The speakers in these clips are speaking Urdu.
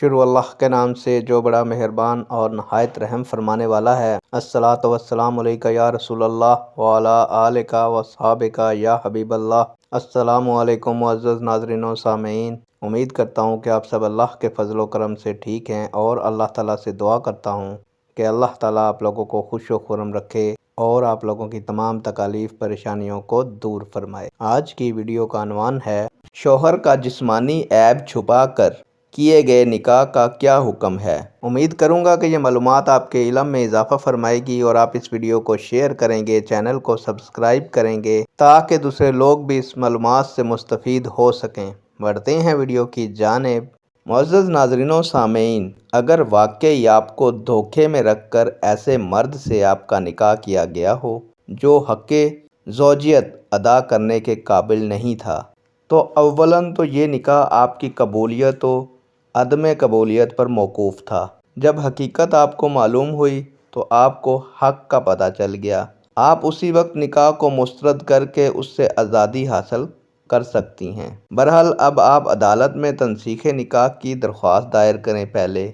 شروع اللہ کے نام سے جو بڑا مہربان اور نہایت رحم فرمانے والا ہے۔ الصلاۃ والسلام علیکہ یا رسول اللہ وعلی آلک واصحابک یا حبیب اللہ۔ السلام علیکم معزز ناظرین و سامعین، امید کرتا ہوں کہ آپ سب اللہ کے فضل و کرم سے ٹھیک ہیں، اور اللہ تعالیٰ سے دعا کرتا ہوں کہ اللہ تعالیٰ آپ لوگوں کو خوش و خرم رکھے اور آپ لوگوں کی تمام تکالیف پریشانیوں کو دور فرمائے۔ آج کی ویڈیو کا عنوان ہے شوہر کا جسمانی عیب چھپا کر کیے گئے نکاح کا کیا حکم ہے۔ امید کروں گا کہ یہ معلومات آپ کے علم میں اضافہ فرمائے گی اور آپ اس ویڈیو کو شیئر کریں گے، چینل کو سبسکرائب کریں گے تاکہ دوسرے لوگ بھی اس معلومات سے مستفید ہو سکیں۔ بڑھتے ہیں ویڈیو کی جانب۔ معزز ناظرین و سامعین، اگر واقعی آپ کو دھوکے میں رکھ کر ایسے مرد سے آپ کا نکاح کیا گیا ہو جو حق زوجیت ادا کرنے کے قابل نہیں تھا، تو اولاً تو یہ نکاح آپ کی قبولیت و عدم قبولیت پر موقوف تھا۔ جب حقیقت آپ کو معلوم ہوئی تو آپ کو حق کا پتہ چل گیا۔ آپ اسی وقت نکاح کو مسترد کر کے اس سے آزادی حاصل کر سکتی ہیں۔ بہرحال اب آپ عدالت میں تنسیخ نکاح کی درخواست دائر کریں پہلے،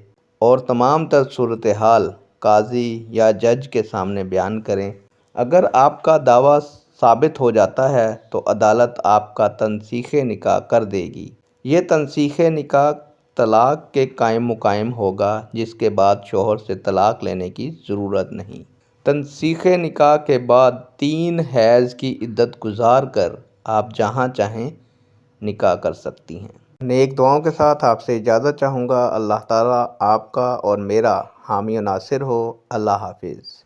اور تمام تر صورتحال قاضی یا جج کے سامنے بیان کریں۔ اگر آپ کا دعویٰ ثابت ہو جاتا ہے تو عدالت آپ کا تنسیخ نکاح کر دے گی۔ یہ تنسیخ نکاح طلاق کے قائم مقام ہوگا، جس کے بعد شوہر سے طلاق لینے کی ضرورت نہیں۔ تنسیخ نکاح کے بعد 3 حیض کی عدت گزار کر آپ جہاں چاہیں نکاح کر سکتی ہیں۔ نیک دعاؤں کے ساتھ آپ سے اجازت چاہوں گا۔ اللہ تعالیٰ آپ کا اور میرا حامی و ناصر ہو۔ اللہ حافظ۔